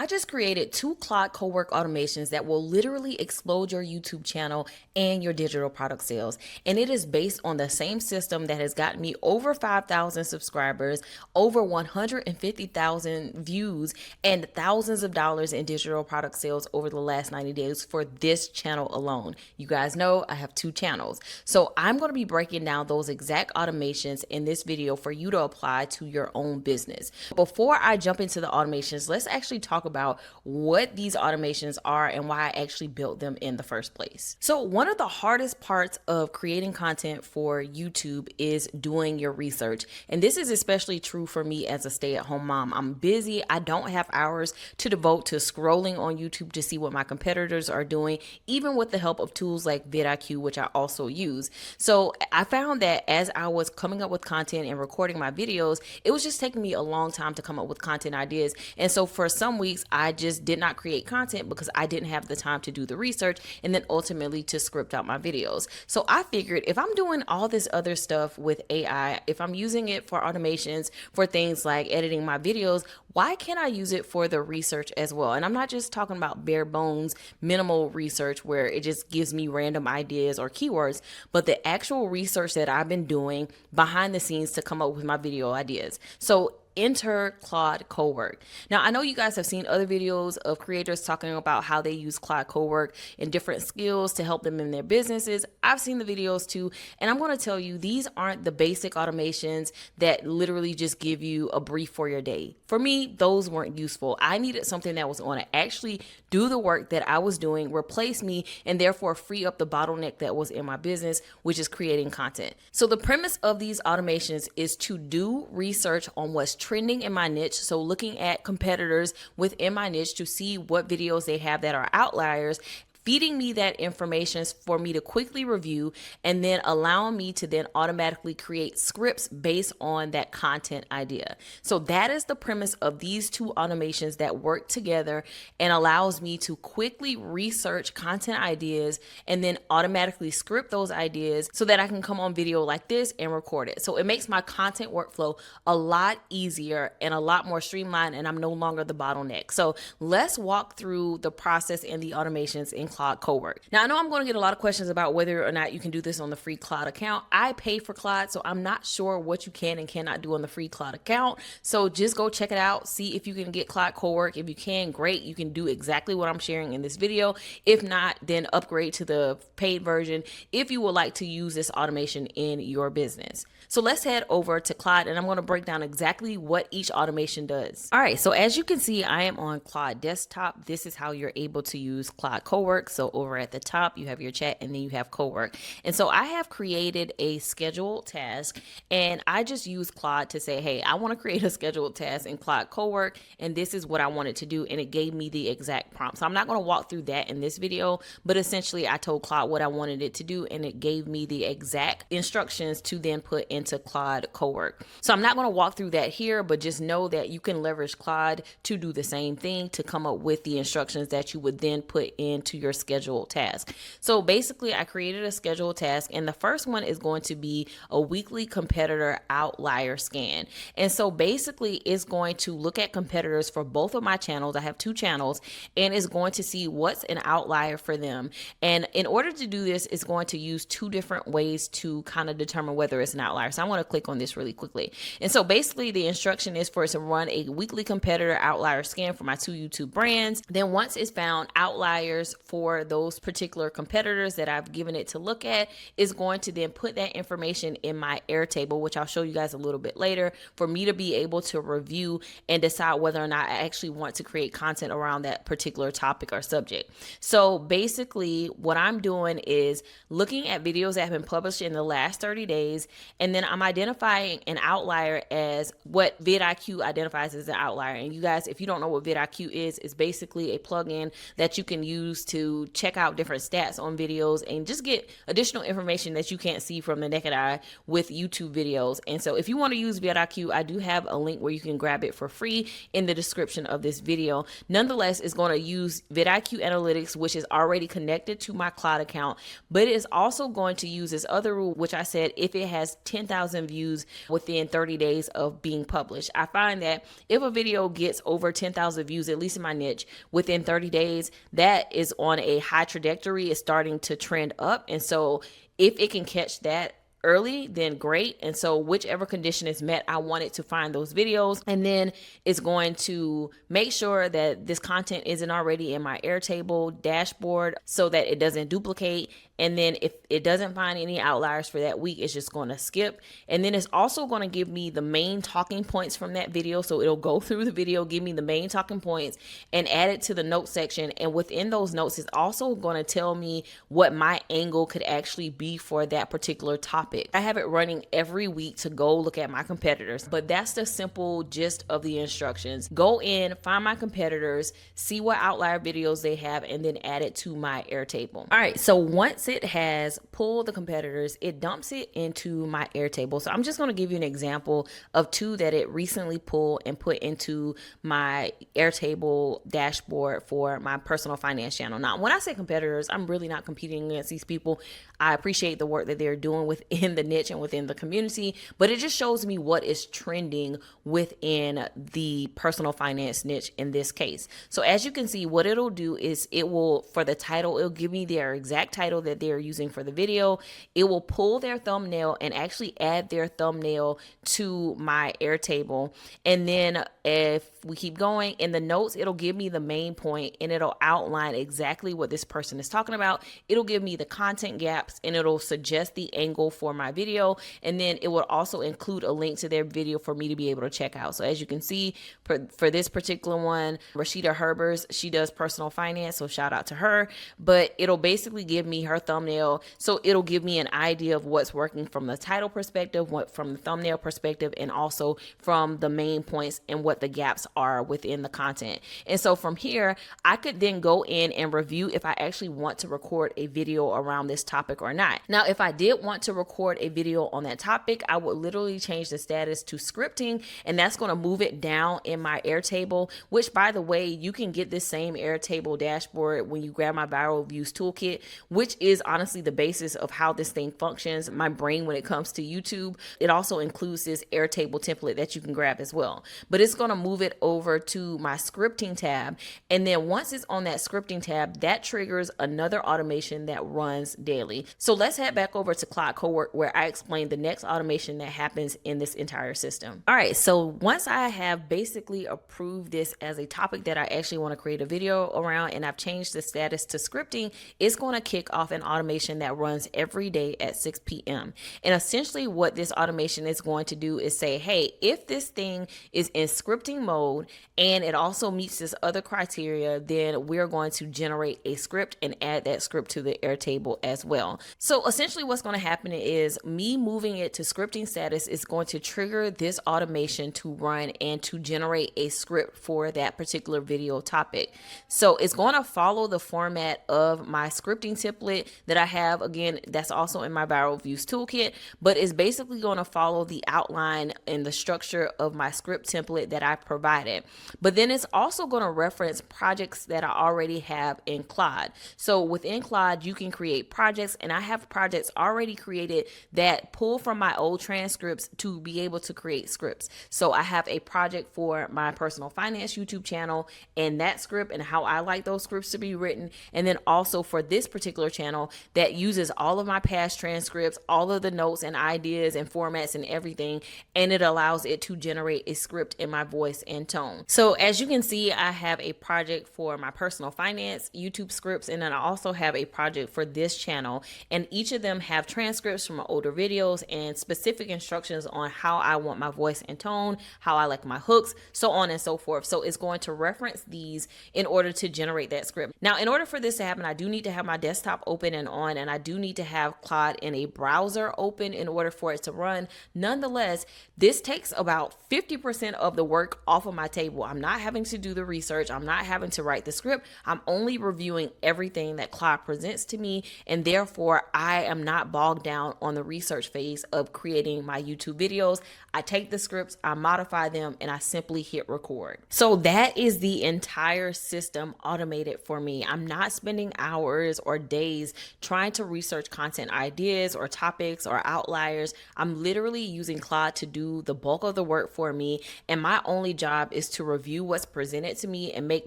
I just created 2 Claude Cowork automations that will literally explode your YouTube channel and your digital product sales. And it is based on the same system that has gotten me over 5,000 subscribers, over 150,000 views, and thousands of dollars in digital product sales over the last 90 days for this channel alone. You guys know I have 2 channels. So I'm going to be breaking down those exact automations in this video for you to apply to your own business. Before I jump into the automations, let's actually talk about what these automations are and why I actually built them in the first place. So one of the hardest parts of creating content for YouTube is doing your research. And this is especially true for me as a stay-at-home mom. I'm busy. I don't have hours to devote to scrolling on YouTube to see what my competitors are doing, even with the help of tools like vidIQ, which I also use. So I found that as I was coming up with content and recording my videos, it was just taking me a long time to come up with content ideas. And so for some weeks, I just did not create content because I didn't have the time to do the research and then ultimately to script out my videos. So I figured if I'm doing all this other stuff with AI, if I'm using it for automations, for things like editing my videos, why can't I use it for the research as well? And I'm not just talking about bare bones, minimal research where it just gives me random ideas or keywords, but the actual research that I've been doing behind the scenes to come up with my video ideas. So enter Claude Cowork. Now, I know you guys have seen other videos of creators talking about how they use Claude Cowork and different skills to help them in their businesses. I've seen the videos too, and I'm going to tell you, these aren't the basic automations that literally just give you a brief for your day. For me, those weren't useful. I needed something that was going to actually do the work that I was doing, replace me, and therefore free up the bottleneck that was in my business, which is creating content. So the premise of these automations is to do research on what's trending in my niche. So looking at competitors within my niche to see what videos they have that are outliers, feeding me that information for me to quickly review, and then allowing me to then automatically create scripts based on that content idea. So that is the premise of these 2 automations that work together and allows me to quickly research content ideas and then automatically script those ideas so that I can come on video like this and record it. So it makes my content workflow a lot easier and a lot more streamlined, and I'm no longer the bottleneck. So let's walk through the process and the automations in Claude Cowork. Now, I know I'm going to get a lot of questions about whether or not you can do this on the free Claude account. I pay for Claude, so I'm not sure what you can and cannot do on the free Claude account. So just go check it out. See if you can get Claude Cowork. If you can, great. You can do exactly what I'm sharing in this video. If not, then upgrade to the paid version if you would like to use this automation in your business. So let's head over to Claude, and I'm going to break down exactly what each automation does. All right, so as you can see, I am on Claude desktop. This is how you're able to use Claude Cowork. So over at the top, you have your chat, and then you have Cowork. And so I have created a scheduled task, and I just use Claude to say, hey, I want to create a scheduled task in Claude Cowork, and this is what I wanted to do, and it gave me the exact prompt. So I'm not going to walk through that in this video, but essentially I told Claude what I wanted it to do, and it gave me the exact instructions to then put into Claude Cowork. So I'm not going to walk through that here, but just know that you can leverage Claude to do the same thing, to come up with the instructions that you would then put into your scheduled task. So basically I created a scheduled task, and the first one is going to be a weekly competitor outlier scan. And so basically it's going to look at competitors for both of my channels. I have 2 channels, and it's going to see what's an outlier for them. And in order to do this, it's going to use 2 different ways to kind of determine whether it's an outlier. So I want to click on this really quickly. And so basically the instruction is for us to run a weekly competitor outlier scan for my 2 YouTube brands. Then once it's found outliers for those particular competitors that I've given it to look at, is going to then put that information in my Airtable, which I'll show you guys a little bit later, for me to be able to review and decide whether or not I actually want to create content around that particular topic or subject. So basically what I'm doing is looking at videos that have been published in the last 30 days, and then I'm identifying an outlier as what vidIQ identifies as an outlier. And you guys, if you don't know what vidIQ is, it's basically a plugin that you can use to to check out different stats on videos and just get additional information that you can't see from the naked eye with YouTube videos. And so if you want to use vidIQ, I do have a link where you can grab it for free in the description of this video. Nonetheless, it's going to use vidIQ Analytics, which is already connected to my Claude account, but it is also going to use this other rule, which I said if it has 10,000 views within 30 days of being published. I find that if a video gets over 10,000 views, at least in my niche, within 30 days, that is on a high trajectory. It's starting to trend up. And so if it can catch that early, then great. And so whichever condition is met, I want it to find those videos, and then it's going to make sure that this content isn't already in my Airtable dashboard so that it doesn't duplicate. And then if it doesn't find any outliers for that week, it's just going to skip. And then it's also going to give me the main talking points from that video. So it'll go through the video, give me the main talking points, and add it to the notes section. And within those notes, it's also going to tell me what my angle could actually be for that particular topic. I have it running every week to go look at my competitors, but that's the simple gist of the instructions. Go in, find my competitors, see what outlier videos they have, and then add it to my Airtable. All right, so once it has pulled the competitors, it dumps it into my Airtable. So I'm just going to give you an example of two that it recently pulled and put into my Airtable dashboard for my personal finance channel. Now, when I say competitors, I'm really not competing against these people. I appreciate the work that they're doing within the niche and within the community, but it just shows me what is trending within the personal finance niche in this case. So as you can see, what it'll do is it will, for the title, it'll give me their exact title that they're using for the video. It will pull their thumbnail and actually add their thumbnail to my Airtable. And then if we keep going in the notes, it'll give me the main point and it'll outline exactly what this person is talking about. It'll give me the content gaps and it'll suggest the angle for my video. And then it will also include a link to their video for me to be able to check out. So as you can see, for this particular one, Rashida Herbers, she does personal finance, so shout out to her. But it'll basically give me her thumbnail. So it'll give me an idea of what's working from the title perspective, what from the thumbnail perspective, and also from the main points and what the gaps are within the content. And so from here, I could then go in and review if I actually want to record a video around this topic or not. Now, if I did want to record a video on that topic, I would literally change the status to scripting, and that's going to move it down in my Airtable, which, by the way, you can get this same Airtable dashboard when you grab my viral views toolkit, which is honestly the basis of how this thing functions, my brain when it comes to YouTube. It also includes this Airtable template that you can grab as well, but it's going to move it over to my scripting tab. And then once it's on that scripting tab, that triggers another automation that runs daily. So let's head back over to Claude Cowork, where I explain the next automation that happens in this entire system. All right, so once I have basically approved this as a topic that I actually want to create a video around, and I've changed the status to scripting, it's going to kick off an automation that runs every day at 6 p.m. And essentially what this automation is going to do is say, hey, if this thing is in scripting mode and it also meets this other criteria, then we're going to generate a script and add that script to the Airtable as well. So essentially what's going to happen is me moving it to scripting status is going to trigger this automation to run and to generate a script for that particular video topic. So it's going to follow the format of my scripting template that I have, again, that's also in my viral views toolkit, but it's basically going to follow the outline and the structure of my script template that I provided. But then it's also going to reference projects that I already have in Claude. So within Claude, you can create projects, and I have projects already created that pull from my old transcripts to be able to create scripts. So I have a project for my personal finance YouTube channel and that script and how I like those scripts to be written. And then also for this particular channel that uses all of my past transcripts, all of the notes and ideas and formats and everything, and it allows it to generate a script in my voice and tone. So as you can see, I have a project for my personal finance YouTube scripts, and then I also have a project for this channel, and each of them have transcripts from my older videos and specific instructions on how I want my voice and tone, how I like my hooks, so on and so forth. So it's going to reference these in order to generate that script. Now, in order for this to happen, I do need to have my desktop open and on, and I do need to have Claude in a browser open in order for it to run. Nonetheless, this takes about 50% of the work off of my table. I'm not having to do the research. I'm not having to write the script. I'm only reviewing everything that Claude presents to me, and therefore I am not bogged down on the research phase of creating my YouTube videos. I take the scripts, I modify them, and I simply hit record. So that is the entire system automated for me. I'm not spending hours or days trying to research content ideas or topics or outliers. I'm literally using Claude to do the bulk of the work for me, and my only job is to review what's presented to me and make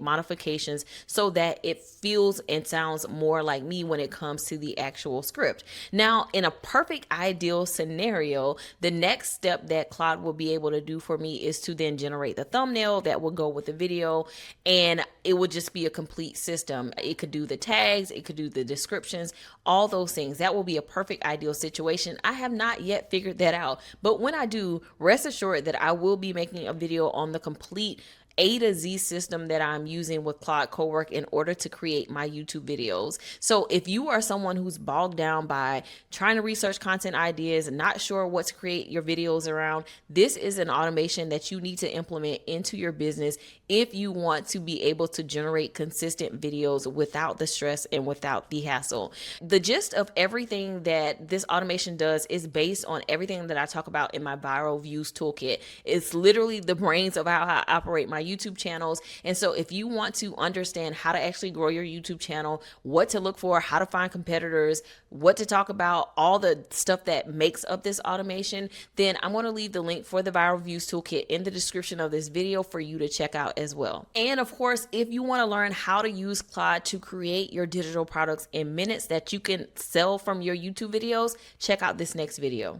modifications so that it feels and sounds more like me when it comes to the actual script. Now, in a perfect ideal scenario, the next step that Claude will be able to do for me is to then generate the thumbnail that will go with the video, and it would just be a complete system. It could do the tags, it could do the descriptions, all those things. That will be a perfect ideal situation. I have not yet figured that out, but when I do, rest assured that I will be making a video on the complete A to Z system that I'm using with Claude Cowork in order to create my YouTube videos. So if you are someone who's bogged down by trying to research content ideas and not sure what to create your videos around, this is an automation that you need to implement into your business if you want to be able to generate consistent videos without the stress and without the hassle. The gist of everything that this automation does is based on everything that I talk about in my viral views toolkit. It's literally the brains of how I operate my YouTube channels. And so if you want to understand how to actually grow your YouTube channel, what to look for, how to find competitors, what to talk about, all the stuff that makes up this automation, then I'm going to leave the link for the viral views toolkit in the description of this video for you to check out as well. And of course, if you want to learn how to use Claude to create your digital products in minutes that you can sell from your YouTube videos, check out this next video.